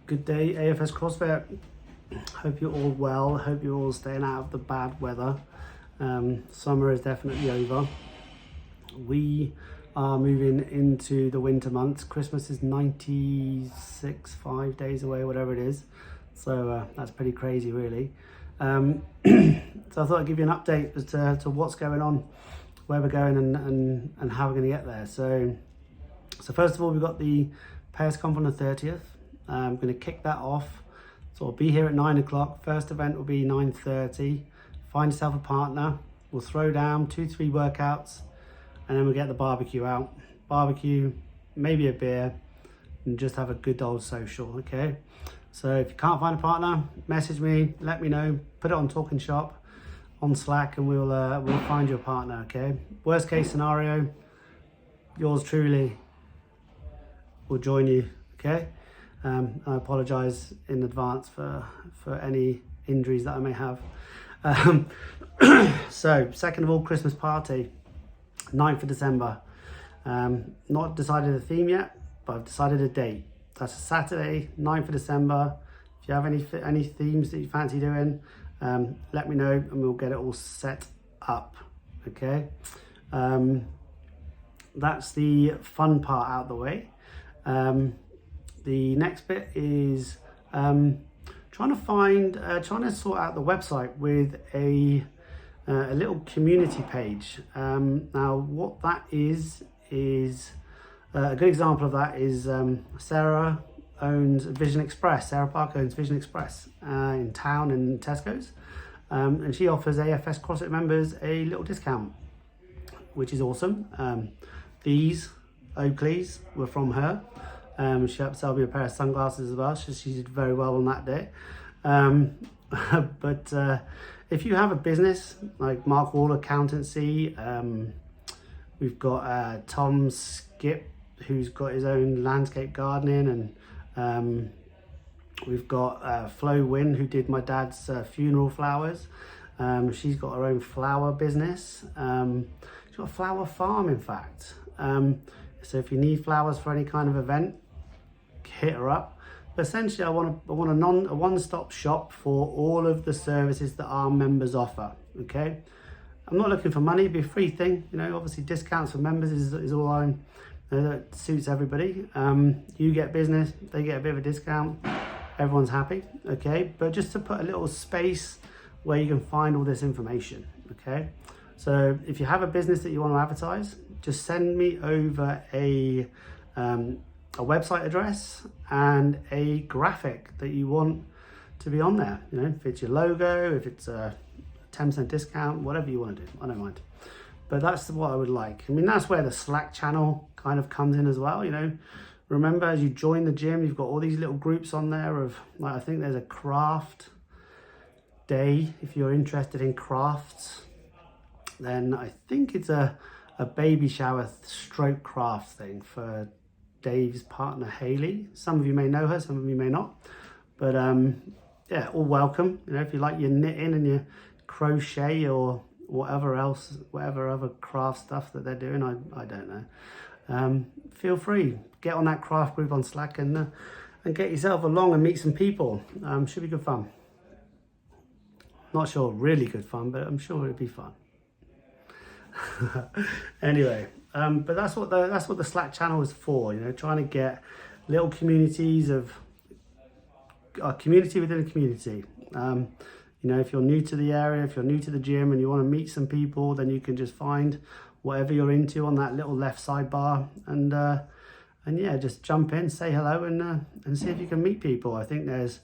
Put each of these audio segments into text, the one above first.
Good day, AFS CrossFit. Hope you're all well. Hope you're all staying out of the bad weather. Summer is definitely over. We are moving into the winter months. Christmas is 5 days away, whatever it is. So that's pretty crazy, really. So I thought I'd give you an update as to what's going on, where we're going, and how we're going to get there. So first of all, we've got the Pairs Comp on the 30th. I'm going to kick that off. So I'll be here at 9 o'clock. First event will be 9:30. Find yourself a partner. We'll throw down 2-3 workouts, and then we'll get the barbecue out. Barbecue, maybe a beer, and just have a good old social, okay? So if you can't find a partner, message me, let me know, put it on Talking Shop on Slack, and we'll find you a partner, okay? Worst case scenario, yours truly will join you, okay? I apologise in advance for any injuries that I may have. So, second of all, Christmas party, 9th of December. Not decided a theme yet, but I've decided a date. That's a Saturday, 9th of December. If you have any themes that you fancy doing, let me know and we'll get it all set up, okay? That's the fun part out of the way. The next bit is trying to sort out the website with a little community page. Now, what that is a good example of that is Sarah owns Vision Express. Sarah Park owns Vision Express in town in Tesco's, and she offers AFS CrossFit members a little discount, which is awesome. These Oakleys were from her. She upsold me a pair of sunglasses as well, so she did very well on that day. But if you have a business like Mark Wall Accountancy, we've got Tom Skip, who's got his own landscape gardening, and we've got Flo Wynn, who did my dad's funeral flowers. She's got her own flower business. She's got a flower farm, in fact. So if you need flowers for any kind of event, hit her up. But essentially, I want a one-stop shop for all of the services that our members offer. Okay, I'm not looking for money. It'd be a free thing. You know, obviously discounts for members is all that suits everybody. You get business, they get a bit of a discount. Everyone's happy. Okay, but just to put a little space where you can find all this information. Okay, so if you have a business that you want to advertise, just send me over a website address and a graphic that you want to be on there. You know, if it's your logo, if it's a 10% discount, whatever you want to do, I don't mind. But that's what I would like. I mean, that's where the Slack channel kind of comes in as well. You know, remember, as you join the gym, you've got all these little groups on there of, like, I think there's a craft day. If you're interested in crafts, then I think it's a baby shower stroke craft thing for Dave's partner Haley. Some of you may know her, some of you may not, but yeah, all welcome. You know, if you like your knitting and your crochet or whatever other craft stuff that they're doing, I don't know, feel free, get on that craft group on Slack and get yourself along and meet some people. Should be good fun. Not sure really good fun, but I'm sure it'd be fun. Anyway, but that's what the Slack channel is for. You know, trying to get little communities of a community within a community. You know, if you're new to the area, if you're new to the gym and you want to meet some people, then you can just find whatever you're into on that little left sidebar, and yeah, just jump in, say hello, and see if you can meet people. I think there's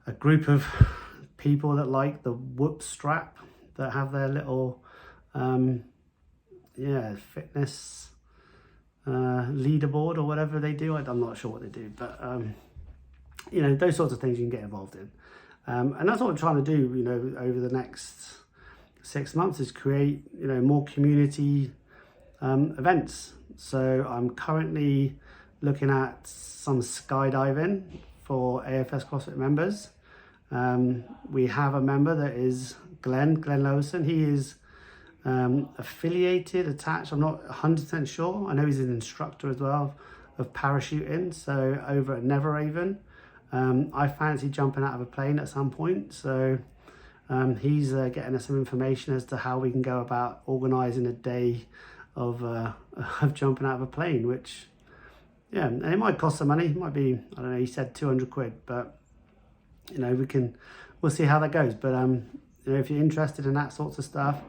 a group of people that like the whoop strap, that have their little fitness leaderboard or whatever they do. I'm not sure what they do, but you know, those sorts of things you can get involved in, and that's what I'm trying to do, you know, over the next 6 months, is create, you know, more community events. So I'm currently looking at some skydiving for AFS CrossFit members. We have a member that is Glenn Lowson. He is affiliated, attached, I'm not 100% sure. I know he's an instructor as well of parachuting, so over at Neverhaven. I fancy jumping out of a plane at some point, so he's getting us some information as to how we can go about organising a day of jumping out of a plane, which, yeah, and it might cost some money. It might be, I don't know, he said 200 quid, but you know, we'll see how that goes. But you know, if you're interested in that sorts of stuff,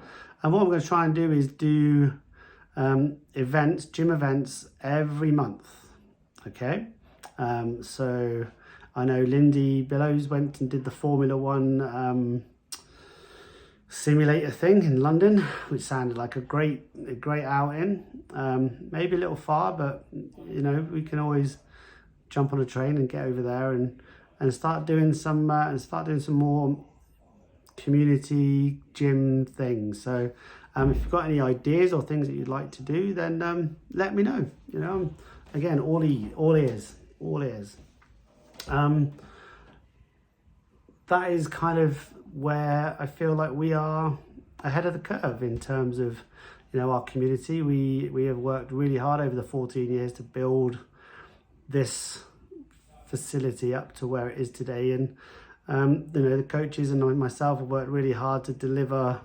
and what I'm going to try and do is do events, gym events every month. Okay, so I know Lindy Billows went and did the Formula One simulator thing in London, which sounded like a great outing. Maybe a little far, but you know, we can always jump on a train and get over there and start doing some more community gym things. So if you've got any ideas or things that you'd like to do, then let me know. You know, again, all ears. That is kind of where I feel like we are ahead of the curve in terms of, you know, our community. We have worked really hard over the 14 years to build this facility up to where it is today, and you know, the coaches and myself have worked really hard to deliver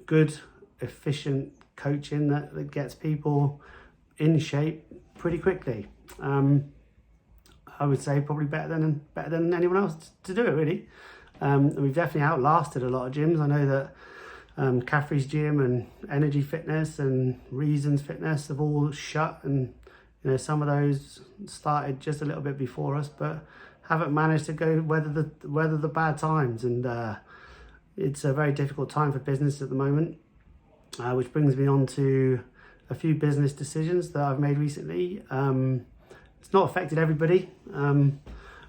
good, efficient coaching that gets people in shape pretty quickly. I would say probably better than anyone else to do it, really. We've definitely outlasted a lot of gyms. I know that Caffrey's Gym and Energy Fitness and Reasons Fitness have all shut, and you know, some of those started just a little bit before us, but haven't managed to weather the bad times. And it's a very difficult time for business at the moment, which brings me on to a few business decisions that I've made recently. It's not affected everybody, you know,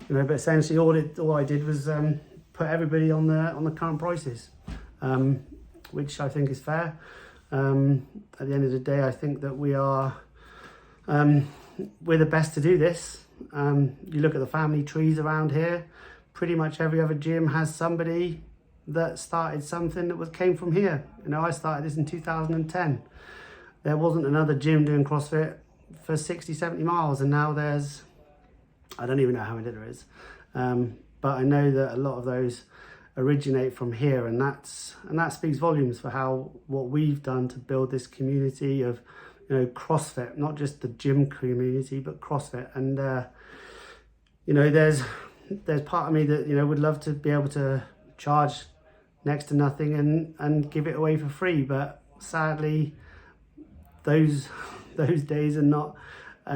but essentially all I did was put everybody on the current prices, which I think is fair. At the end of the day, I think that we're the best to do this. You look at the family trees around here, pretty much every other gym has somebody that started something that came from here. You know, I started this in 2010. There wasn't another gym doing CrossFit for 60, 70 miles, and now there's, I don't even know how many there is. But I know that a lot of those originate from here, and that speaks volumes for what we've done to build this community of, you know, CrossFit, not just the gym community, but CrossFit. And you know, there's part of me that, you know, would love to be able to charge next to nothing and give it away for free, but sadly those days are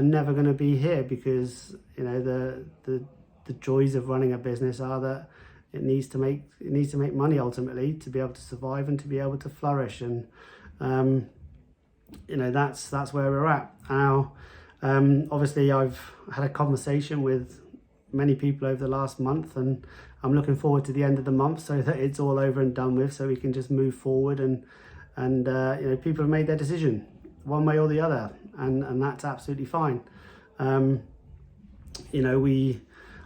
never going to be here, because you know, the joys of running a business are that it needs to make money ultimately to be able to survive and to be able to flourish. And you know, that's where we're at now. Obviously I've had a conversation with many people over the last month, and I'm looking forward to the end of the month so that it's all over and done with, so we can just move forward, and you know, people have made their decision one way or the other, and that's absolutely fine. You know,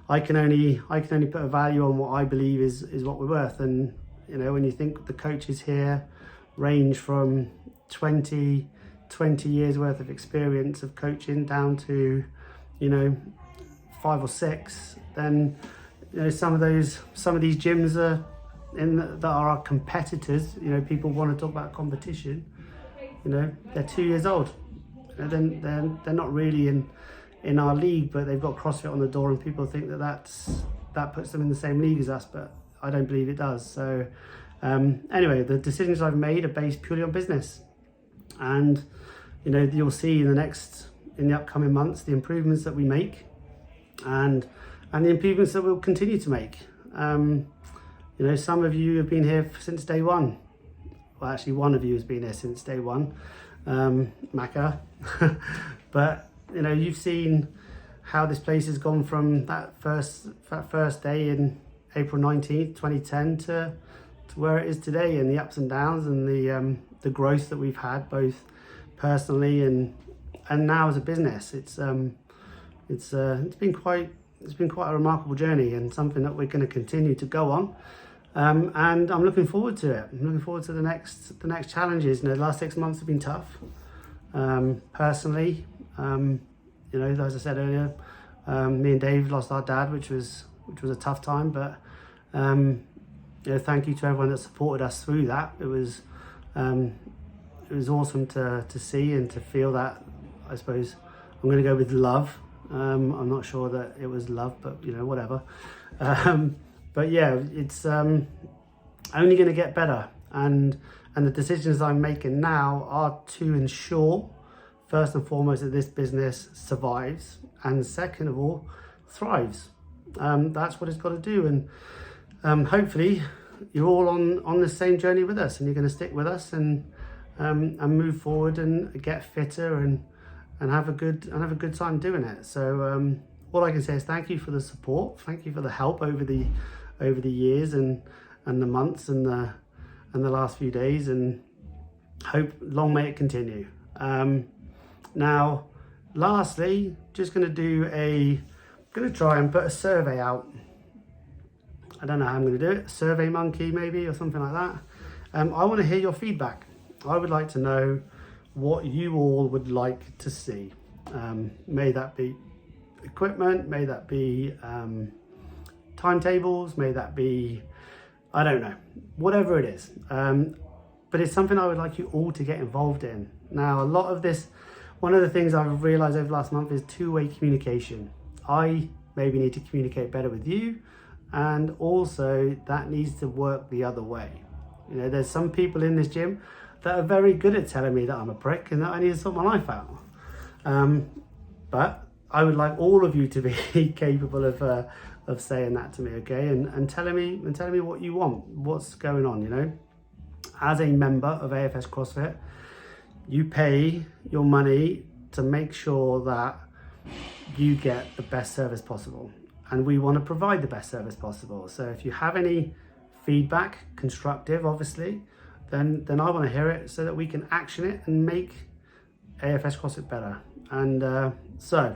I can only put a value on what I believe is what we're worth. And you know, when you think the coaches here range from 20 years worth of experience of coaching down to, you know, 5 or 6, then you know, some of these gyms that are our competitors. You know, people want to talk about competition. You know, they're 2 years old. You know, they're not really in our league, but they've got CrossFit on the door, and people think that puts them in the same league as us, but I don't believe it does. So anyway, the decisions I've made are based purely on business, and you know, you'll see in the upcoming months the improvements that we make, and the improvements that we'll continue to make. You know, some of you have been here since day one. Well, actually, one of you has been here since day one, Maka. But you know, you've seen how this place has gone from that first day in April 19th, 2010 to where it is today, and the ups and downs, and the growth that we've had both personally and now as a business. It's been quite a remarkable journey, and something that we're going to continue to go on. And I'm looking forward to it. I'm looking forward to the next challenges. You know, the last 6 months have been tough. Personally, you know, as I said earlier, Me and Dave lost our dad, which was a tough time, but thank you to everyone that supported us through that. It was awesome to see and to feel that. I suppose I'm going to go with love. I'm not sure that it was love, but whatever. But yeah, it's only going to get better, and the decisions I'm making now are to ensure, first and foremost, that this business survives, and second of all, thrives. That's what it's got to do, and hopefully you're all on the same journey with us, and you're going to stick with us and move forward and get fitter and have a good time doing it. So all I can say is thank you for the support, thank you for the help over the years and the months and the last few days, and hope long may it continue. Now, lastly, just going to try and put a survey out. I don't know how I'm going to do it. Survey Monkey maybe, or something like that. I want to hear your feedback. I would like to know what you all would like to see. May that be equipment, may that be timetables, may that be, I don't know, whatever it is. But it's something I would like you all to get involved in. Now, a lot of this, one of the things I've realized over the last month is two-way communication. I maybe need to communicate better with you, and also that needs to work the other way. There's some people in this gym that are very good at telling me that I'm a prick and that I need to sort my life out. But I would like all of you to be capable of saying that to me, okay? And telling me what you want, what's going on, As a member of AFS CrossFit, you pay your money to make sure that you get the best service possible. And we want to provide the best service possible. So if you have any feedback, constructive, obviously, then I want to hear it so that we can action it and make AFS CrossFit better. And so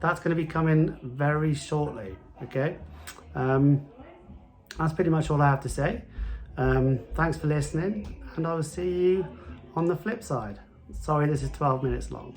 that's going to be coming very shortly, okay? That's pretty much all I have to say. Thanks for listening, and I will see you on the flip side. Sorry, this is 12 minutes long.